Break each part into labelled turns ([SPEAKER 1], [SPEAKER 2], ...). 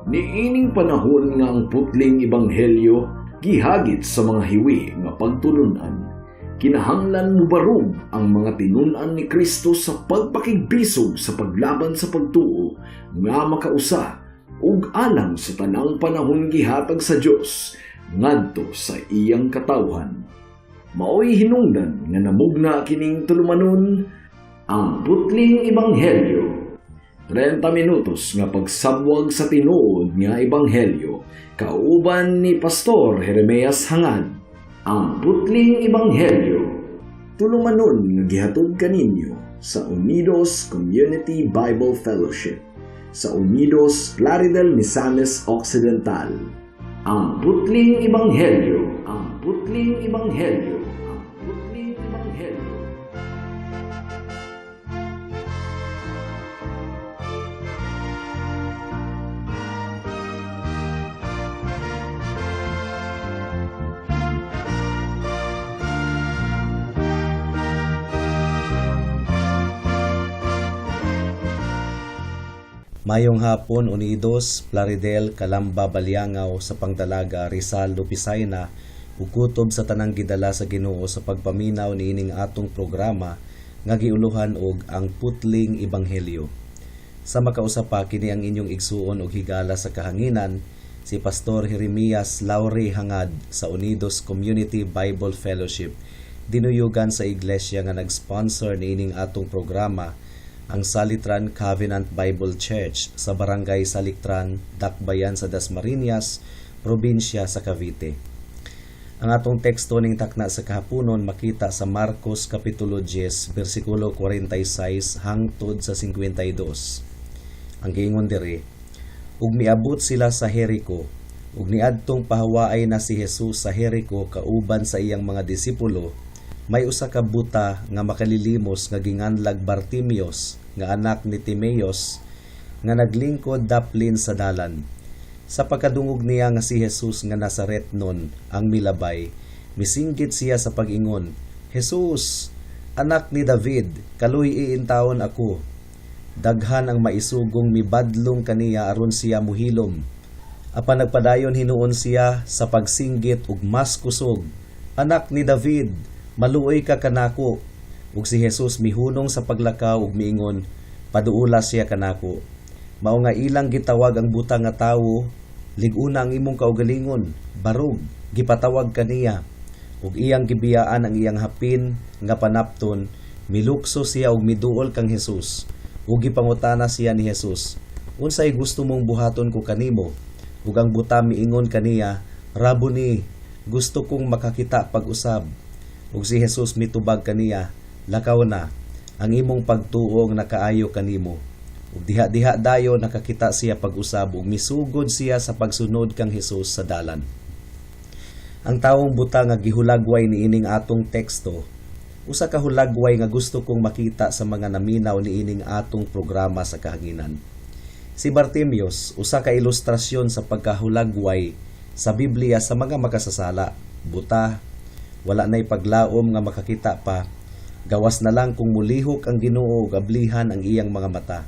[SPEAKER 1] Niining panahon nga ang putling ebanghelyo gihagit sa mga hiwi nga pagtulunan. Kinahanglan mubarog ang mga tinunan ni Kristo sa pagpakigbisog sa paglaban sa pagtuo nga makausa ug alang sa tanang panahon gihatag sa Dios ngadto sa iyang katawhan. Maoy hinungdan nga namugna kining tulumanon ang putling ebanghelyo. 30 minutos nga pagsabwag sa tinuod nga ebanghelyo kauban ni Pastor Jeremias Hangad. Ang putling ebanghelyo tulumanon nga gihatod kaninyo sa Unidos Community Bible Fellowship sa Unidos Plaridel, Misamis Occidental. Ang putling ebanghelyo, ang putling ebanghelyo, ang putling ebanghelyo.
[SPEAKER 2] Mayong hapon, Unidos, Plaridel, Calamba, Baliangaw, sa Pangdalaga, Rizal, Lupisayna, ug kutob sa tanang gidala sa Ginoo sa pagpaminaw niining atong programa nga giuluhan og ang putling ebanghelyo. Sa makausapa kini ang inyong igsuon og higala sa kahanginan, si Pastor Jeremias Lauri Hangad sa Unidos Community Bible Fellowship, dinuyugan sa iglesia nga nag-sponsor niining atong programa, ang Salitran Covenant Bible Church sa Barangay Salictran, Dakbayan sa Dasmariñas, probinsya sa Cavite. Ang atong teksto ning takna sa kahaponon makita sa Marcos Kapitulo 10, versikulo 46 hangtod sa 52. Ang giingon diri, ug miabot sila sa Jerico, ug niadtong pahawaay na si Jesus sa Jerico kauban sa iyang mga disipulo. May usa ka buta nga makalilimos nga ginganlag Bartimeos nga anak ni Timeos nga naglingkod daplin sa dalan. Sa pagkadungog niya nga si Jesus nga Nazaretnon ang milabay, misinggit siya sa pag-ingon, Jesus, anak ni David, kaluy iintawon ako. Daghan ang maisugong mibadlong kaniya aron siya muhilom. Apan nagpadayon hinuon siya sa pagsinggit ug mas kusog, anak ni David, maluoy ka kanako. Ug si Jesus mihunong sa paglakaw ug miingon, paduula siya kanako. Mao nga ilang gitawag ang buta nga tawo, lig-una ang imong kaugalingon, barog, gipatawag kaniya. Ug iyang gibiyaan ang iyang hapin nga panapton, milukso siya ug miduol kang Jesus. Ug gipangutana siya ni Jesus, unsay gusto mong buhaton ko kanimo? Ug ang buta miingon kaniya, Rabuni, gusto kong makakita pag-usab. Ug si Jesus mitubag kaniya, lakaw na, ang imong pagtuo nakaayo kanimo. Ug diha-diha dayon nakakita siya pag-usab ug misugod siya sa pagsunod kang Jesus sa dalan. Ang taong buta nga gihulagway niining atong teksto, usa ka hulagway nga gusto kong makita sa mga naminaw niining atong programa sa kahanginan. Si Bartimeos, usa ka ilustrasyon sa pagkahulagway sa Biblia sa mga makasasala, buta, wala na'y paglaom nga makakita pa, gawas na lang kung mulihok ang Ginoo ug ablihan ang iyang mga mata.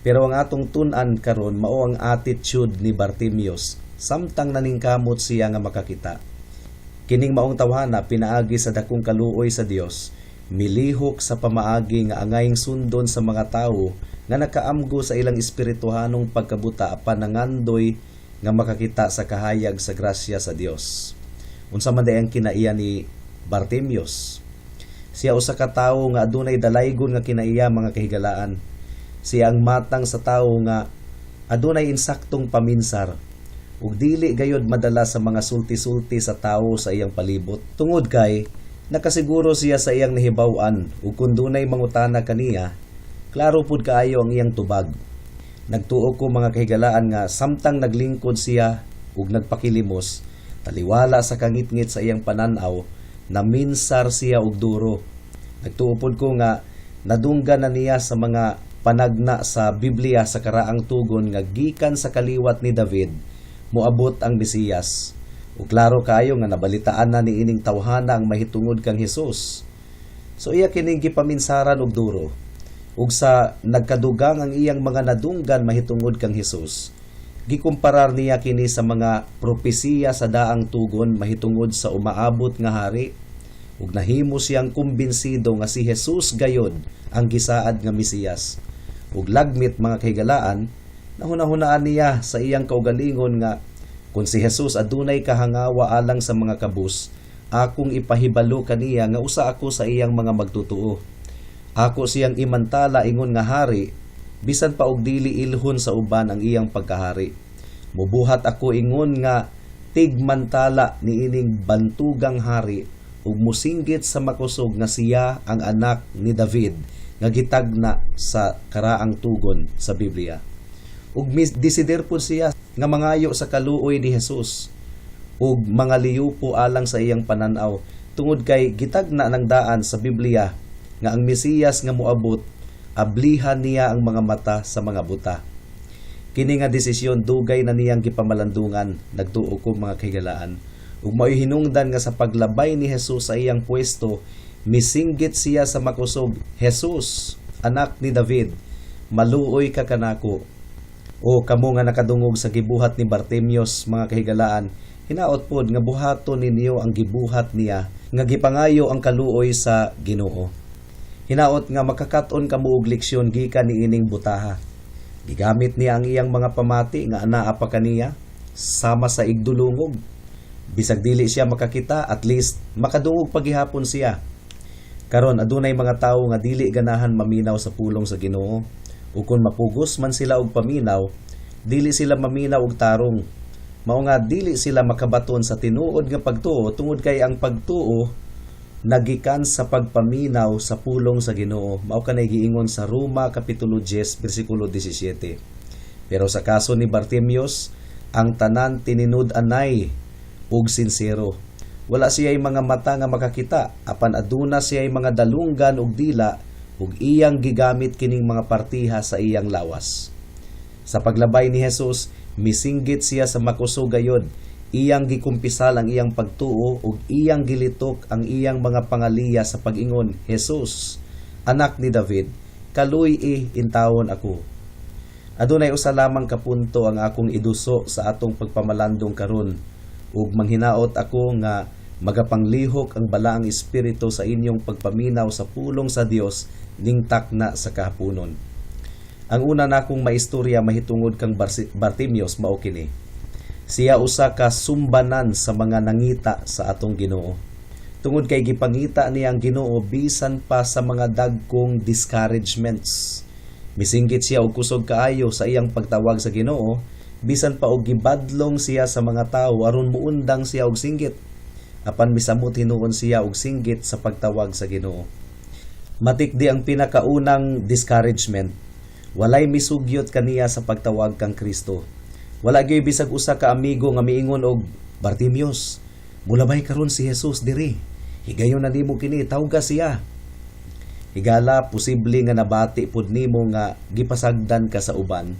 [SPEAKER 2] Pero ang atong tun-an karon mao ang attitude ni Bartimeos, samtang naningkamot siya nga makakita. Kining maong tawhana pinaagi sa dakong kaluoy sa Dios, milihok sa pamaagi nga angayng sundon sa mga tawo nga nakaamgo sa ilang espirituhanong pagkabuta apan nangandoy nga makakita sa kahayag sa grasya sa Dios. Unsa man day ang kinaiya ni Bartimeos? Siya usa ka tawo nga adunay dalaygon nga kinaiya mga kahigalaan. Siya ang matang sa tawo nga adunay insaktong paminsar ug dili gayud madala sa mga sulti-sulti sa tawo sa iyang palibot. Tungod kay nakasiguro siya sa iyang nahibaw-an ug kun dunay mangutana kaniya, klaro pud kaayo ang iyang tubag. Nagtuo ko mga kahigalaan nga samtang naglingkod siya ug nagpakilimos, taliwala sa kangit-ngit sa iyang pananaw, naminsar siya og duro. Nagtuupod ko nga nadunggan na niya sa mga panagna sa Biblia sa karaang tugon nga gikan sa kaliwat ni David moabot ang Mesiyas. Ug klaro kaayo nga nabalitaan na niining tawhana ang mahitungod kang Hesus. So iya kining gipaminsaran og duro. Ug sa nagkadugang ang iyang mga nadunggan mahitungod kang Hesus, Gikumparar niya kini sa mga propesiya sa daang tugon mahitungod sa umaabot nga hari, ug nahimo siyang kumbinsido nga si Jesus gayod ang gisaad nga Mesiyas. Ug lagmit mga kahigalaan, nahuna-hunaan niya sa iyang kaugalingon nga kung si Jesus adunay kahangawa alang sa mga kabus, akong ipahibalo kaniya nga usa ako sa iyang mga magtutuo. Ako siyang imantala ingon nga hari, bisan pa og dili ilhon sa uban ang iyang pagkahari. Mubuhat ako ingon nga tigmantala niining bantugang hari ug musinggit sa makusog nga siya ang anak ni David nga gitagna sa karaang tugon sa Biblia. Ug desider po siya nga mangayo sa kaluoy ni Jesus ug mga liyupo alang sa iyang pananaw tungod kay gitagna ng daan sa Biblia nga ang Mesiyas nga moabot ablihan niya ang mga mata sa mga buta. Kini nga desisyon dugay na niyang gipamalandungan, nagtuo ko mga kahigalaan. Ug mao'y hinungdan nga sa paglabay ni Jesus sa iyang pwesto, misinggit siya sa makusog, Jesus, anak ni David, maluoy ka kanako. O kamo nga nakadungog sa gibuhat ni Bartimeus mga kahigalaan, hinaot pod nga buhaton ninyo ang gibuhat niya nga gipangayo ang kaluoy sa Ginoo. Hinaot nga makakaton kamo og leksyon gikan niining butaha. Gigamit niya ang iyang mga pamati nga anaa pa kaniya sama sa igdulungog. Bisag dili siya makakita, at least makadungog pagihapon siya. Karon adunay mga tawo nga dili ganahan maminaw sa pulong sa Ginoo. Ug kun mapugos man sila og paminaw, dili sila maminaw og tarong. Mao nga dili sila makabaton sa tinuod nga pagtuo tungod kay ang pagtuo nagikan sa pagpaminaw sa pulong sa Ginoo. Mao kanay giingon sa Roma kapitulo 10 bersikulo 17. Pero sa kaso ni Bartimeus, ang tanan tinud-anay ug sincero. Wala siya'y mga mata nga makakita, apan aduna siya'y mga dalunggan ug dila ug iyang gigamit kining mga partiha sa iyang lawas. Sa paglabay ni Jesus, misinggit siya sa makusog gayod. Iyang gikumpisal ang iyang pagtuo ug iyang gilitok ang iyang mga pangaliya sa pag-ingon, Jesus, anak ni David, kaluy intawon ako. Adunay usa lamang ka punto ang akong iduso sa atong pagpamalandong karon, ug manghinaot ako nga magapanglihok ang balaang espiritu sa inyong pagpaminaw sa pulong sa Dios ning takna sa kahaponon. Ang una nakong maistorya mahitungod kang Bartimeus mao kini. Siya usa ka sumbanan sa mga nangita sa atong Ginoo. Tungod kay gipangita niya ang Ginoo bisan pa sa mga dagkong discouragements. Misinggit siya og kusog kaayo sa iyang pagtawag sa Ginoo, bisan pa og gibadlong siya sa mga tawo aron muundang siya og singgit. Apan misamot hinuon siya og singgit sa pagtawag sa Ginoo. Matikdi ang pinakaunang discouragement. Walay misugyot kaniya sa pagtawag kang Kristo. Wala gyud bisag usa ka amigo nga miingon og, Bartimeus, mulabay karon si Jesus diri. Higayon na nimo kini, tawga siya. Higala posible nga nabati pud nimo nga gipasagdan ka sa uban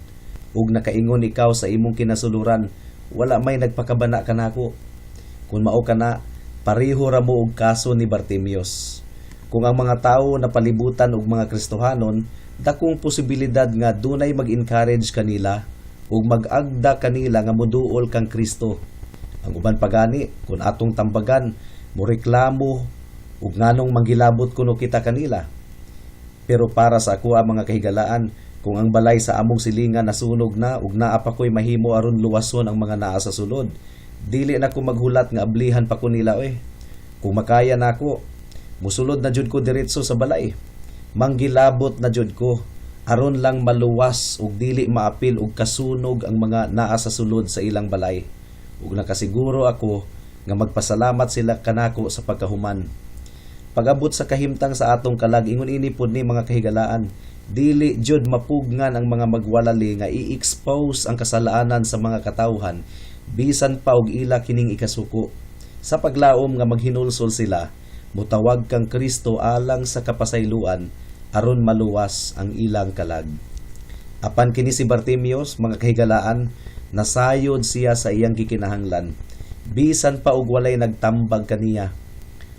[SPEAKER 2] ug nakaingon ikaw sa imong kinasuluran, wala may nagpakabana kanako. Kung mao kana, pareho ra mo og kaso ni Bartimeus. Kung ang mga tawo napalibutan og mga Kristohanon, dakong posibilidad nga dunay mag-encourage kanila ug mag-agda kanila nga moduol kang Kristo. Ang uban pagani, kung atong tambagan, moreklamo ug nganong manggilabot kuno kita kanila. Pero para sa ako ang mga kahigalaan, kung ang balay sa among silingan nasunog na ug naa pa ko'y mahimo aron luwason ang mga naa sa sulod, dili na ko maghulat nga ablihan pa ko nila Kung makaya nako, musulod na jud ko diretso sa balay. Manggilabot na jud ko aron lang maluwas ug dili maapil og kasunog ang mga naa sa sulod sa ilang balay. Ug nakasiguro ako nga magpasalamat sila kanako sa pagkahuman. Pag-abot sa kahimtang sa atong kalag, ingon ini pod ni mga kahigalaan, dili jud mapugnan ang mga magwalali nga i-expose ang kasalanan sa mga katawhan bisan pa og ila kining ikasuko. Sa paglaom nga maghinulsol sila, mutawag kang Kristo alang sa kapasayloan aron maluwas ang ilang kalag. Apan kini si Bartimeus, mga kahigalaan, nasayod siya sa iyang gikinahanglan, bisan pa og walay nagtambag kaniya.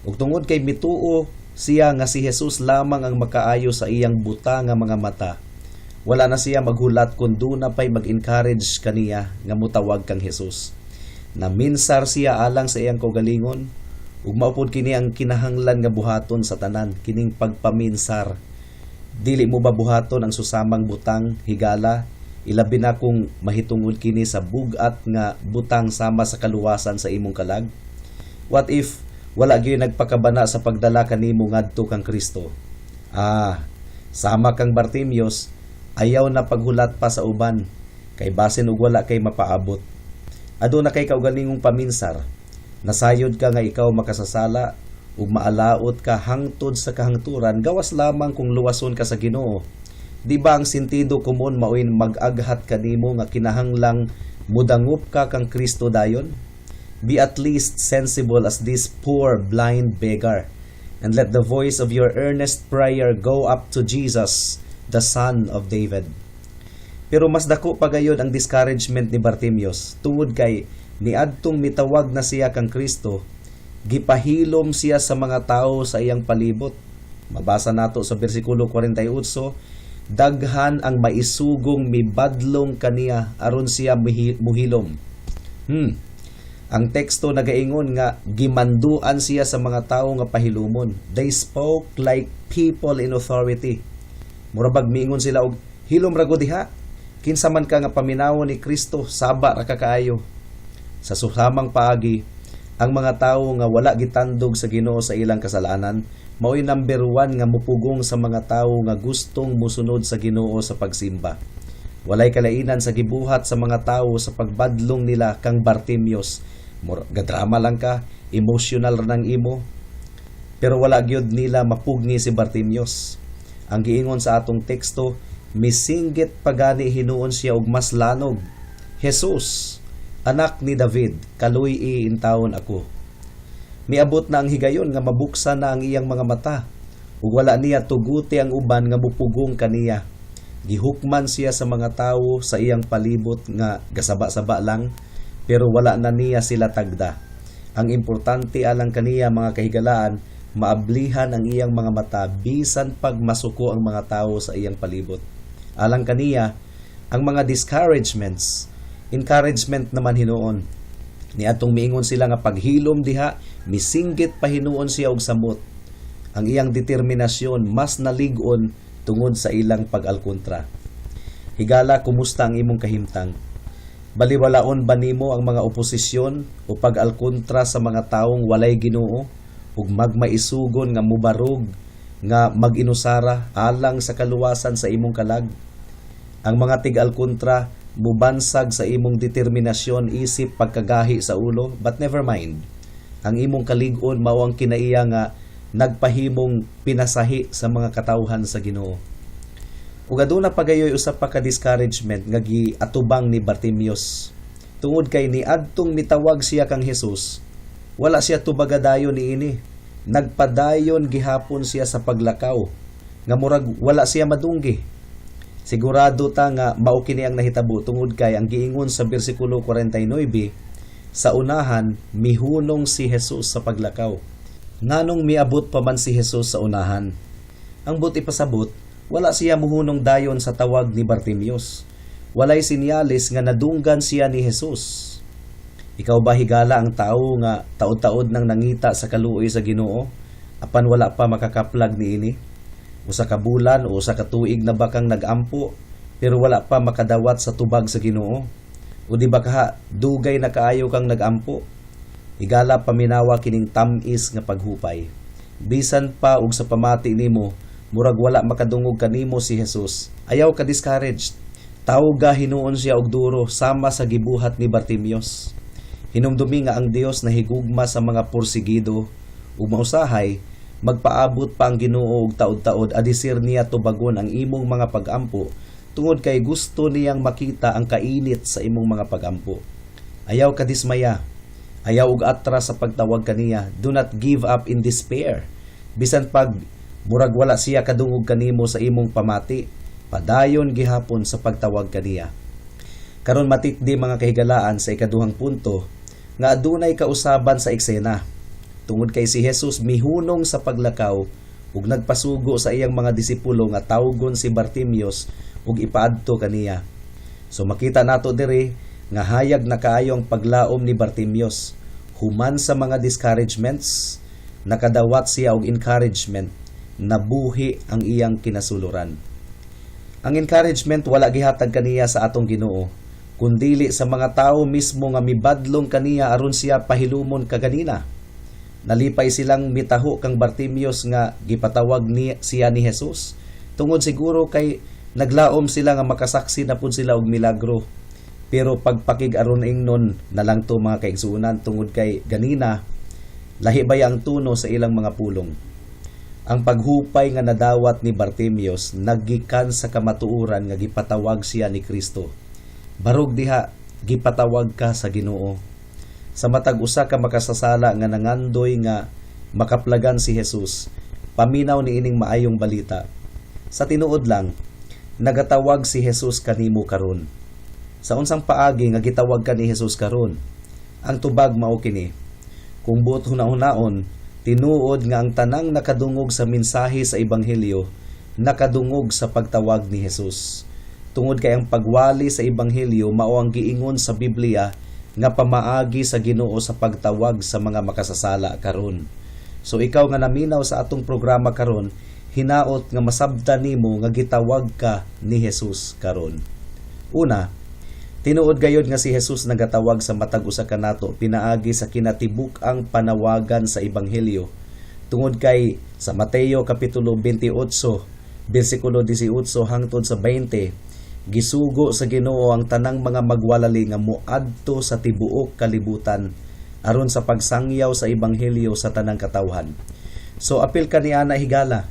[SPEAKER 2] Ug tungod kay mituo siya nga si Jesus lamang ang makaayo sa iyang buta nga mga mata, Wala na siya maghulat kun na pa'y mag-encourage kaniya nga mutawag kang Jesus. Naminsar siya alang sa iyang kaugalingon, ug maupod kini ang kinahanglan nga buhaton sa tanan, kining pagpaminsar. Dili mo ba buhaton ang susamang butang, higala, ilabi na kung mahitungod kini sa bugat nga butang sama sa kaluwasan sa imong kalag? What if wala gyud nagpakabana sa pagdala kanimo ngadto kang Kristo? Sama kang Bartimeus, ayaw na paghulat pa sa uban, kay basin ug wala kay mapaabot. Aduna kay kaugalingong paminsar, nasayod ka nga ikaw makasasala, ug maalaot ka hangtod sa kahangturan, gawas lamang kung luwason ka sa Ginoo. Di ba ang sentido kumon maoy mag-aghat kanimo nga kinahanglang mudangup ka kang Kristo dayon? Be at least sensible as this poor blind beggar, and let the voice of your earnest prayer go up to Jesus, the Son of David. Pero mas dako pa gayud ang discouragement ni Bartimeus, tungod kay niadtong mitawag na siya kang Kristo, gipahilom siya sa mga tao sa iyang palibot. Mabasa nato sa bersikulo 48, daghan ang maisugong mibadlong kaniya aron siya muhilom. Ang teksto nagaingon nga gimanduan siya sa mga tao nga pahilumon. They spoke like people in authority. Murabag miingon sila og hilom ra gud diha. Kinsa man ka nga paminawon ni Kristo, saba ra ka kaayo. Sa susamang paagi, ang mga tawo nga wala gitandog sa Ginoo sa ilang kasalanan, mao'y number 1 nga mupugong sa mga tawo nga gustong musunod sa Ginoo sa pagsimba. Walay kalainan sa gibuhat sa mga tawo sa pagbadlong nila kang Bartimeus. Gadrama lang ka, emotional ra nang imo. Pero wala gyud nila mapugni si Bartimeus. Ang giingon sa atong teksto, misinggit pagani hinuon siya og mas lanog. Jesus, anak ni David, kaluy intawon ako. Miabot na ang higayon nga mabuksan na ang iyang mga mata, ug wala niya tuguti ang uban nga mupugong kaniya. Gihukman siya sa mga tawo sa iyang palibot nga gasaba-saba lang, pero wala na niya sila tagda. Ang importante alang kaniya mga kahigalaan, maablihan ang iyang mga mata bisan pag masuko ang mga tao sa iyang palibot. Alang kaniya, ang mga discouragements, encouragement naman hinuon. Niadtong miingon sila nga paghilom diha, misinggit pa hinuon siya og samot. Ang iyang determinasyon mas nalig-on tungod sa ilang pag-alkontra. Higala, kumusta ang imong kahimtang? Baliwalaon ba nimo ang mga oposisyon o pag-alkontra sa mga taong walay Ginoo ug magmaisugon nga mubarog nga mag-inusara alang sa kaluwasan sa imong kalag? Ang mga tig-alkontra mubansag sa imong determinasyon, isip, pagkagahi sa ulo, but never mind. Ang imong kalig-on mao ang kinaiya nga nagpahimong pinasahi sa mga katawhan sa Ginoo. Ug aduna pagayoy usab pa ka discouragement nga giatubang ni Bartimeus. Tungod kay niadtong mitawag siya kang Jesus, wala siya tubagadayon niini. Nagpadayon gihapon siya sa paglakaw, nga murag wala siya madunggi. Sigurado ta nga mao kini ang nahitabo tungod kay ang giingon sa bersikulo 49, sa unahan mihunong si Jesus sa paglakaw. Nganong miabot pa man si Jesus sa unahan? Ang buti pasabot, wala siya muhunong dayon sa tawag ni Bartimeus. Walay sinyalis nga nadunggan siya ni Jesus. Ikaw ba higala ang tao nga taod-taod nang nangita sa kaluoy sa Ginoo, apan wala pa makakaplag niini? Usa ka bulan o usa ka tuig na bakang nag-ampo, pero wala pa makadawat sa tubag sa Ginoo? O di ba ka dugay na kaayo kang nag-ampo? Higala paminawa kining tamis nga paghupay. Bisan pa og sa pamati nimo, murag wala makadungog kanimo si Jesus. Ayaw ka discouraged. Tawga hinuon siya og duro sama sa gibuhat ni Bartimeus. Hinumdumi nga ang Dios na higugma sa mga porsigido ug mausahay magpaabot pa ang Ginoo og taod-taod adisir niya tubagon ang imong mga pag-ampo tungod kay gusto niyang makita ang kainit sa imong mga pag-ampo. Ayaw ka dismaya. Ayaw og atras sa pagtawag kaniya. Do not give up in despair. Bisan pag murag wala siya kadungog kanimo sa imong pamati, padayon gihapon sa pagtawag kaniya. Karon matikdi mga kahigalaan sa ikaduhang punto nga adunay kausaban sa eksena. Tungod kay si Jesus mihunong sa paglakaw ug nagpasugo sa iyang mga disipulo nga tawgon si Bartimeus ug ipaadto kaniya. So makita nato diri nga hayag na kaayo ang paglaom ni Bartimeus. Human sa mga discouragements, nakadawat siya og encouragement, nabuhi ang iyang kinasuluran. Ang encouragement wala gihatag kaniya sa atong Ginoo, kundili sa mga tao mismo nga mibadlong kaniya aron siya pahilumon kaganina. Nalipay silang mitaho kang Bartimeus nga gipatawag siya ni Jesus. Tungod siguro kay naglaom sila nga makasaksi na pud sila og milagro. Pero pagpakig aron ingnon na lang to mga kaigsuunan tungod kay ganina lahi bay ang tuno sa ilang mga pulong. Ang paghupay nga nadawat ni Bartimeus naggikan sa kamatuoran nga gipatawag siya ni Kristo. Barog diha, gipatawag ka sa Ginoo. Sa matag usa ka makasasala nga nangandoy nga makaplagan si Jesus, paminaw ni ining maayong balita. Sa tinuod lang, nagatawag si Jesus kanimo karon. Sa unsang paagi nga gitawag ka ni Jesus karon? Ang tubag mao kini. Kung buot hunahon, tinuod nga ang tanang nakadungog sa mensahe sa ebanghelyo, nakadungog sa pagtawag ni Jesus. Tungod kay ang pagwali sa ebanghelyo mao ang giingon sa Biblia nga pamaagi sa Ginoo sa pagtawag sa mga makasasala karon. So ikaw nga naminaw sa atong programa karon, hinaot nga masabtan nimo nga gitawag ka ni Jesus karon. Una, tinuod gayud nga si Jesus nagatawag sa matag usa ka nato pinaagi sa kinatibuk-ang panawagan sa ebanghelyo. Tungod kay sa Mateo kapitulo 28 bersikulo 18 hangtod sa 20, gisugo sa Ginoo ang tanang mga magwalali nga moadto sa tibuok kalibutan aron sa pagsangyaw sa ebanghelyo sa tanang katawhan. So apil kaniana higala.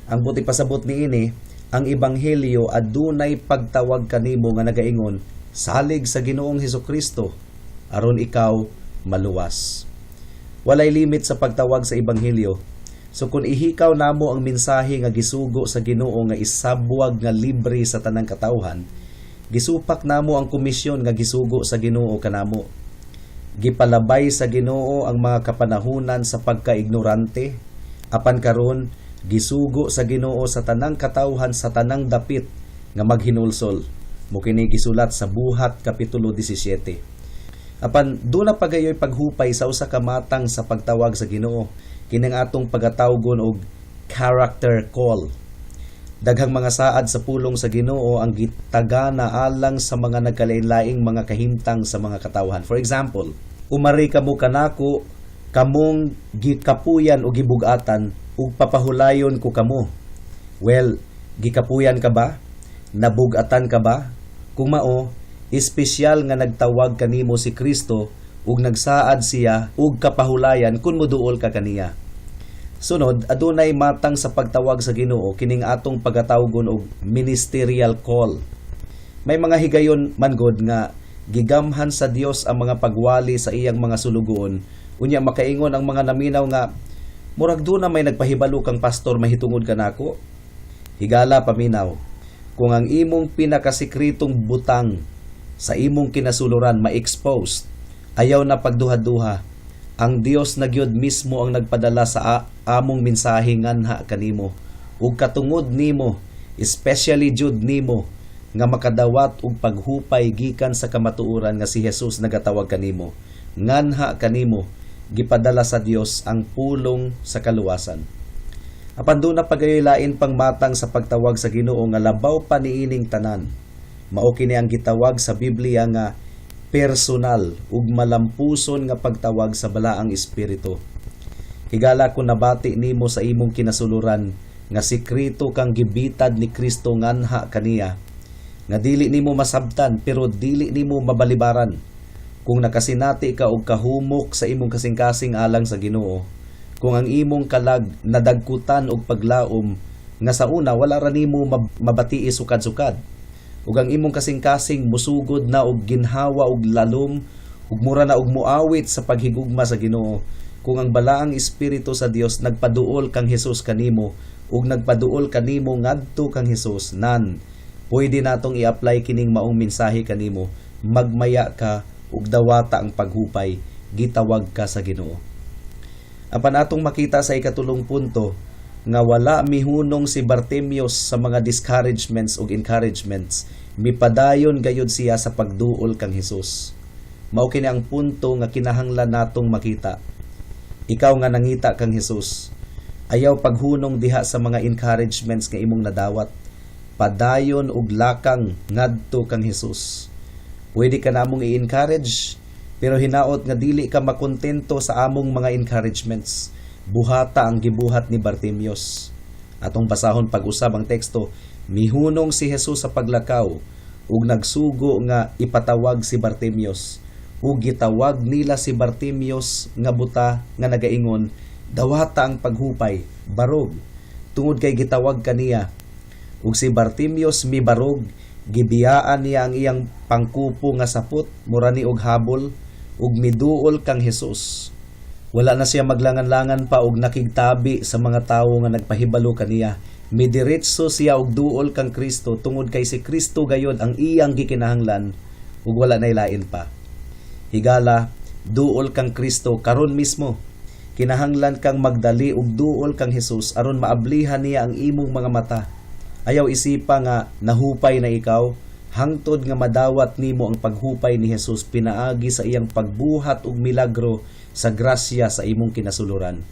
[SPEAKER 2] Ang buti pasabot niini, ang ebanghelyo adunay pagtawag kanimo nga nagaingon salig sa Ginoong Hesukristo aron ikaw maluwas. Walay limit sa pagtawag sa ebanghelyo. So kung ihikaw namo ang mensahe nga gisugo sa Ginoo nga isabwag nga libre sa tanang katawhan, gisupak namo ang komisyon nga gisugo sa Ginoo kanamo. Gipalabay sa Ginoo ang mga kapanahunan sa pagkaignorante, apan karon gisugo sa Ginoo sa tanang katawhan sa tanang dapit nga maghinulsol. Mukini gisulat sa Buhat kapitulo 17. Apan duna pagayoy paghupay sa usa ka matang sa pagtawag sa Ginoo, kining atong pagatawgon og character call. Daghang mga saad sa pulong sa Ginoo ang gitagana alang sa mga nagkalain-laing mga kahimtang sa mga katawhan. For example, umari kamo kanako, kamong gikapuyan o gibugatan ug papahulayon ko kamo. Well, gikapuyan ka ba? Nabugatan ka ba? Kung mao, espesyal nga nagtawag kanimo si Kristo ug nagsaad siya ug kapahulayan kun moduol ka kaniya. Sunod, adunay matang sa pagtawag sa Ginoo kining atong pagatawgon og ministerial call. May mga higayon man gud nga gigamhan sa Dios ang mga pagwali sa iyang mga sulugoon, unya makaingon ang mga naminaw nga murag duna may nagpahibalo kang pastor mahitungod kanako. Higala paminaw, kung ang imong pinakasikritong butang sa imong kinasuluran ma-expose, ayaw na pagduha-duha, ang Dios na gyud mismo ang nagpadala sa among mensahe nganha kanimo ug katungod nimo, especially jud nimo nga makadawat og paghupay gikan sa kamatuoran nga si Jesus nagatawag kanimo. Nganha kanimo gipadala sa Dios ang pulong sa kaluwasan. Apan do na pagayilain pang matang sa pagtawag sa Ginoo nga labaw pa niining tanan. Mao kini ang gitawag sa Biblia nga personal ug malampuson nga pagtawag sa balaang espiritu. Higala ko nabati nimo sa imong kinasuluran nga sikreto kang gibitad ni Kristo nganha kaniya, nga dili nimo masabtan pero dili nimo mabalibaran. Kung nakasinati ka og kahumok sa imong kasing-kasing alang sa Ginoo, kung ang imong kalag nadagkutan og paglaom nga sa una wala ra nimo mabatii sukad-sukad, ug ang imong kasing-kasing musugod na og ginhawa og lalom ug mura na og muawit sa paghigugma sa Ginoo, kung ang balaang espiritu sa Dios nagpaduol kang Hesus kanimo ug nagpaduol kanimo ngadto kang Hesus, nan pwede natong i-apply kining maong mensahe kanimo, magmaya ka ug dawata ang paghupay, gitawag ka sa Ginoo. Apan atong makita sa ikatulong punto, nga wala mihunong si Bartimeus sa mga discouragements ug encouragements, mipadayon gayud siya sa pagduol kang Hesus. Mao kini ang punto nga kinahanglan natong makita. Ikaw nga nangita kang Hesus, ayaw paghunong diha sa mga encouragements nga imong nadawat. Padayon ug lakang ngadto kang Hesus. Pwede ka namong i-encourage, pero hinaot nga dili ka makontento sa among mga encouragements. Buhata ang gibuhat ni Bartimeus. Atong basahon pag-usab ang teksto, mihunong si Hesus sa paglakaw ug nagsugo nga ipatawag si Bartimeus. Ug gitawag nila si Bartimeus nga buta nga nagaingon, dawata ang paghupay, barog. Tungod kay gitawag kaniya. Ug si Bartimeus mibarog, gibiyaan niya ang iyang pangkupo nga sapot, murani og habol, ug miduol kang Hesus. Wala na siya maglangan-langan pa og nakigtabi sa mga tawo nga nagpahibalo kaniya. Midiretso siya og duol kang Kristo tungod kay si Kristo gayod ang iyang gikinahanglan ug wala nay lain pa. Higala, duol kang Kristo karon mismo. Kinahanglan kang magdali og duol kang Hesus aron maablihan niya ang imong mga mata. Ayaw isipa nga nahupay na ikaw, hangtod nga madawat nimo ang paghupay ni Hesus pinaagi sa iyang pagbuhat og milagro sa grasya sa imong kinasuluran.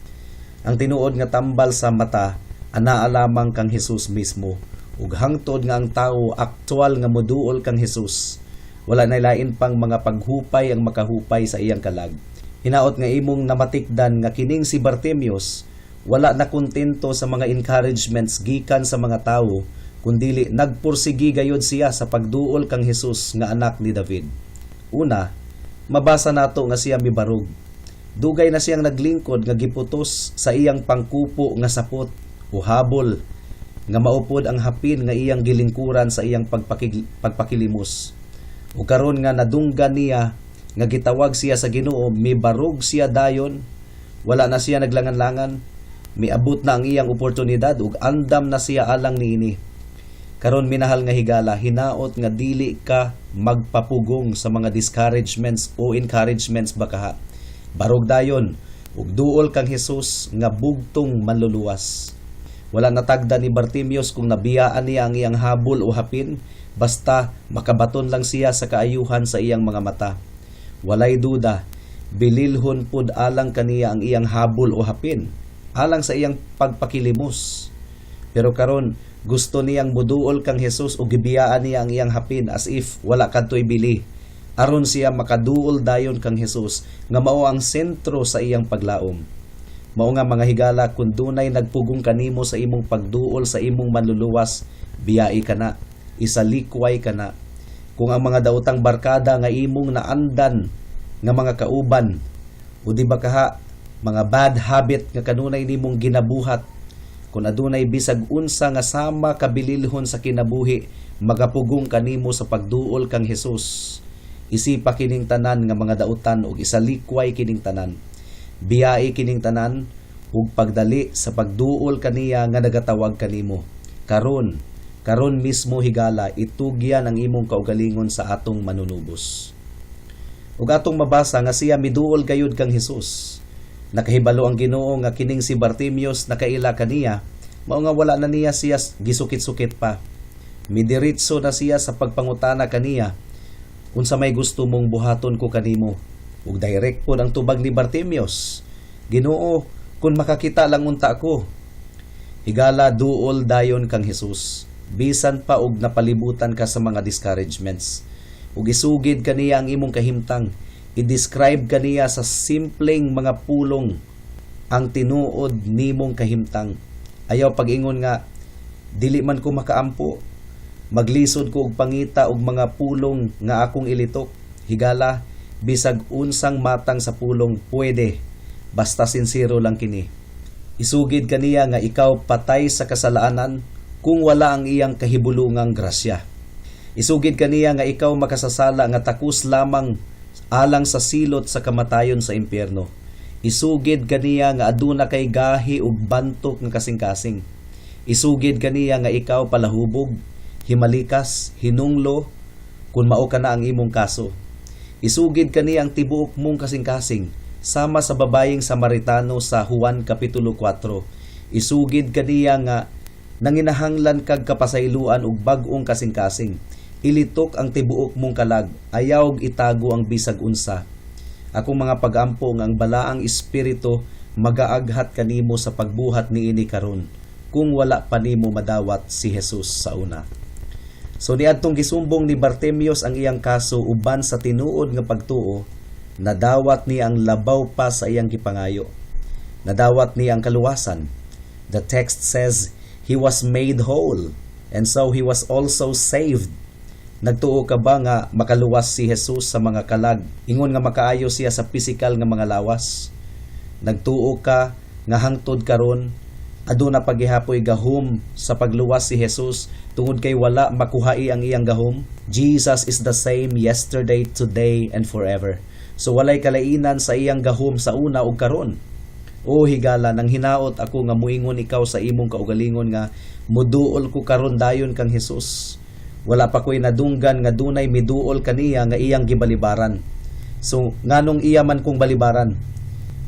[SPEAKER 2] Ang tinuod nga tambal sa mata anaa lamang kang Hesus mismo, ug hangtod nga ang tawo aktual nga moduol kang Hesus. Wala na lain pang mga paghupay ang makahupay sa iyang kalag. Hinaot nga imong namatikdan nga kining si Bartimeus wala na kontento sa mga encouragements gikan sa mga tawo, kundili nagpursigi gayud siya sa pagduol kang Hesus nga anak ni David. Una, mabasa nato nga siya mibarog. Dugay na siyang naglingkod nga giputos sa iyang pangkupo nga sapot o habol, nga maupod ang hapin nga iyang gilingkuran sa iyang pagpakilimos. O karon nga nadunggan niya nga gitawag siya sa Ginoo, mibarog siya dayon, wala na siya naglangan-langan, miabot na ang iyang oportunidad ug andam na siya alang niini. Karon minahal nga higala, hinaot nga dili ka magpapugong sa mga discouragements o encouragements bakaha. Barog dayon ug duol kang Hesus nga bugtong manluluwas. Wala natagda ni Bartimeus kung nabiyaan niya ang iyang habol o hapin, basta makabaton lang siya sa kaayuhan sa iyang mga mata. Walay duda, bililhon pud alang kaniya ang iyang habol o hapin, alang sa iyang pagpakilimos. Pero karon gusto niyang muduol kang Hesus o gibiyaan niya ang iyang hapin as if wala kadtoy bili, aron siya makaduol dayon kang Hesus nga mao ang sentro sa iyang paglaom. Mao nga mga higala, kung dunay nagpugong kanimo sa imong pagduol sa imong manluluwas, biyai ka na, isalikway ka na. Kung ang mga daotang barkada nga imong naandan nga mga kauban, o di ba kaha, mga bad habit nga kanunay nimong ginabuhat, kung adunay bisag unsa nga sama kabililhon sa kinabuhi, magapugong kanimo sa pagduol kang Hesus. Isipa kining tanan nga mga dautan ug isalikway kining tanan. Biyai kining tanan ug pagdali sa pagduol kaniya nga nagatawag kanimo. Karon mismo higala, itugyan ang imong kaugalingon sa atong manunubos. Ug atong mabasa nga siya miduol gayud kang Hesus. Nakahibalo ang Ginoo nga kining si Bartimeus nakaila kaniya, mao nga wala na niya siya gisukit-sukit pa. Midiritso na siya sa pagpangutana kaniya, unsa may gusto mong buhaton ko kanimo. Ug direct pod ang tubag ni Bartimeus, Ginoo, kung makakita lang unta ko. Higala, duol dayon kang Hesus, bisan pa og napalibutan ka sa mga discouragements. Ug isugid kaniya ang imong kahimtang, i-describe kaniya sa simpleng mga pulong ang tinuod nimong kahimtang. Ayaw pag-ingon nga, dili man ko makaampo, maglisod ko og pangita og mga pulong nga akong ilitok. Higala, bisag unsang matang sa pulong pwede, basta sincero lang kini. Isugid kaniya nga ikaw patay sa kasalanan kung wala ang iyang kahibulungang grasya. Isugid kaniya nga ikaw makasasala nga takus lamang alang sa silot sa kamatayon sa impyerno. Isugid kaniya nga aduna kay gahi ug bantok nga kasing-kasing. Isugid kaniya nga ikaw palahubog, himalikas, hinunglo, kung mao ka na ang imong kaso. Isugid kaniya ang tibuok mong kasing-kasing, sama sa babayeng Samaritano sa Juan Kapitulo 4. Isugid kaniya nga nanginahanglan kag kapasayloan ug bag-ong kasing-kasing. Ilitok ang tibuok mong kalag, ayaw itago ang bisag unsa. Akong mga pagampo nga ang balaang espiritu magaaghat kanimo sa pagbuhat niini karon kung wala pa nimo madawat si Jesus sa una. So niadtong gisumbong ni Bartimeus ang iyang kaso uban sa tinuod nga pagtuo, nadawat niya ang labaw pa sa iyang gipangayo. Nadawat niya ang kaluwasan. The text says, he was made whole, and so he was also saved. Nagtuo ka ba nga makaluwas si Jesus sa mga kalag, ingon nga makaayo siya sa pisikal nga mga lawas? Nagtuo ka nga hangtod karon aduna paghihapoy gahom sa pagluwas si Jesus tungod kay wala makuhai ang iyang gahom? Jesus is the same yesterday, today, and forever. So walay kalainan sa iyang gahom sa una ug karon. O higala, nang hinaot ako nga muingon ikaw sa imong kaugalingon nga muduol ko karon dayon kang Jesus. Wala pa ko'y nadunggan nga dunay miduol kaniya nga iyang gibalibaran. So nganong iya man kong balibaran?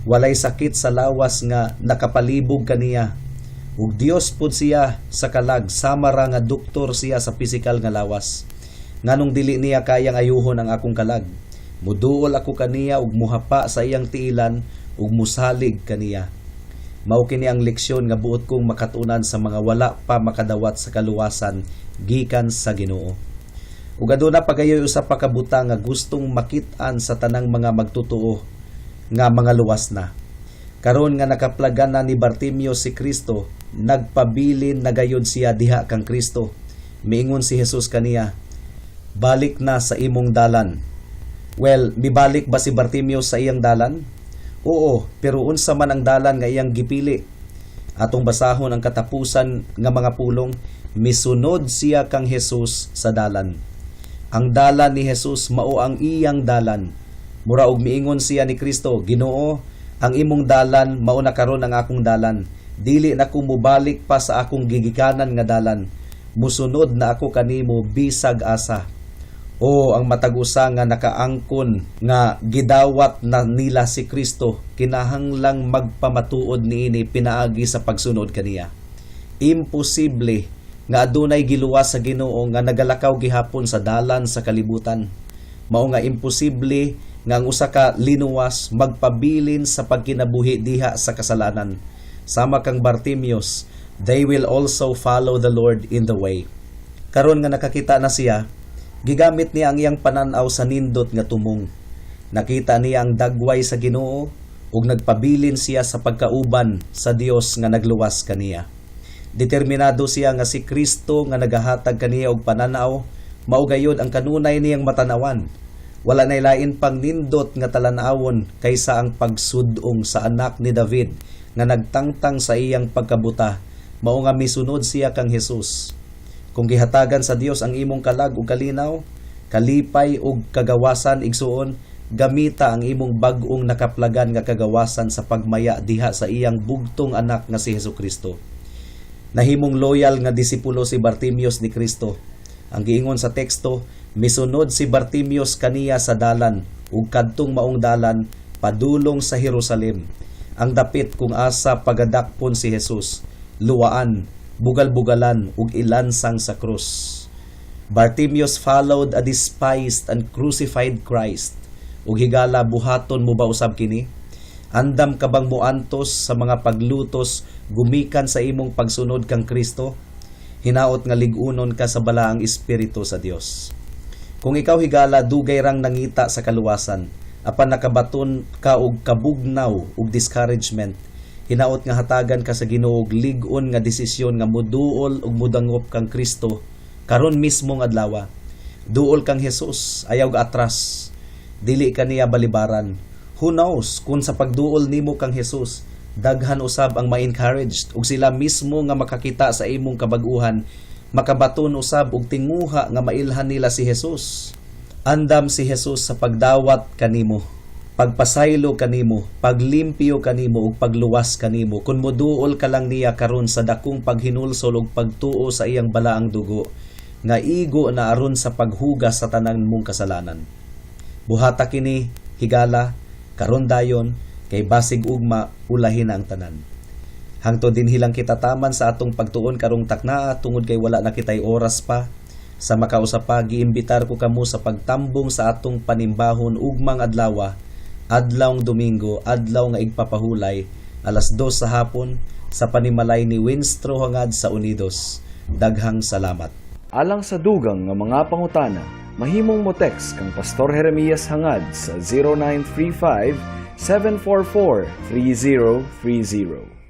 [SPEAKER 2] Walay sakit sa lawas nga nakapalibog kaniya. Ug Dios pud siya sa kalag, sama ra nga doktor siya sa pisikal nga lawas. Nganong dili niya kayang ayuhon ang akong kalag? Muduol ako kaniya ug muhapa sa iyang tiilan ug musalig kaniya. Mao kini ang leksyon nga buot kong makatunan sa mga wala pa makadawat sa kaluwasan gikan sa Ginoo. Ug aduna pagayoy usa pa ka butang nga gustong makit-an sa tanang mga magtutuo nga mga luwas na. Karon nga nakaplagan na ni Bartimeus si Kristo, nagpabilin na gayud siya diha kang Kristo. Miingon si Jesus kaniya, balik na sa imong dalan. Well, mibalik ba si Bartimeus sa iyang dalan? Oo, pero unsa man ang dalan nga iyang gipili? Atong basahon ang katapusan nga mga pulong, misunod siya kang Jesus sa dalan. Ang dalan ni Jesus mao ang iyang dalan. Mura og miingon siya ni Kristo, Ginoo, ang imong dalan mao na karon ang akong dalan. Dili na ko mubalik pa sa akong gigikanan nga dalan. Musunod na ako kanimo bisag asa. O ang matag-usa nga nakaangkon nga gidawat na nila si Kristo, kinahanglang magpamatuod niini pinaagi sa pagsunod kaniya. Imposible nga adunay giluwas sa Ginoo nga nagalakaw gihapon sa dalan sa kalibutan. Mao nga imposible nga ang usa ka linuwas magpabilin sa pagkinabuhi diha sa kasalanan. Sama kang Bartimeus, they will also follow the Lord in the way. Karon nga nakakita na siya, gigamit niya ang iyang pananaw sa nindot nga tumong. Nakita niya ang dagway sa Ginoo ug nagpabilin siya sa pagkauban sa Dios nga nagluwas kaniya. Determinado siya nga si Kristo nga nagahatag kaniya og pananaw mao gayud ang kanunay niyang matanawan. Wala nay lain pang nindot nga talan-awon kaysa ang pagsudong sa anak ni David nga nagtangtang sa iyang pagkabuta. Mao nga misunod siya kang Jesus. Kung gihatagan sa Dios ang imong kalag ug kalinaw, kalipay ug kagawasan igsuon, gamita ang imong bag-ong nakaplagan nga kagawasan sa pagmaya diha sa iyang bugtong anak nga si Hesukristo. Nahimong loyal nga disipulo si Bartimeus ni Kristo. Ang giingon sa teksto, misunod si Bartimeus kaniya sa dalan ug kadtong maong dalan padulong sa Jerusalem. Ang dapit kung asa pagadakpon si Jesus, luwaan, bugal-bugalan ug ilansang sa krus. Bartimeus followed a despised and crucified Christ. Ug higala buhaton mo ba usab kini? Andam ka bang muantos sa mga paglutos gumikan sa imong pagsunod kang Kristo? Hinaot nga ligunon ka sa balaang espiritu sa Dios. Kung ikaw higala dugay rang nangita sa kaluwasan, apan nakabaton ka og kabugnaw ug discouragement, hinaot nga hatagan ka sa Ginoo og lig-on nga desisyon nga moduol ug modangop kang Kristo karon mismong adlaw. Duol kang Jesus, ayaw atras. Dili kaniya balibaran. Who knows kung sa pagduol nimo kang Jesus, daghan usab ang ma-encouraged ug sila mismo nga makakita sa imong kabag-uhan, makabaton usab og tinguha nga mailhan nila si Jesus. Andam si Jesus sa pagdawat kanimo, pagpasaylo kanimo, paglimpyo kanimo ug pagluwas kanimo kun moduol ka lang niya karon sa dakong paghinulsol ug pagtuo sa iyang balaang dugo nga igo na aron sa paghugas sa tanan mong kasalanan. Buhata kini higala karon dayon kay basig ugma ulahin ang tanan. Hangtod din hilang kita taman sa atong pagtuon karong taknaa tungod kay wala na kitay oras pa. Sa makausap pa, giimbitar ko kamo sa pagtambong sa atong panimbahon ugmang adlaw, adlawng Domingo, adlaw nga igpapahulay, alas 2 sa hapon, sa panimalay ni Winstro hangad sa Unidos. Daghang salamat.
[SPEAKER 3] Alang sa dugang nga mga pangutana, mahimong mo text kang Pastor Jeremias hangad sa 0935 744 3030.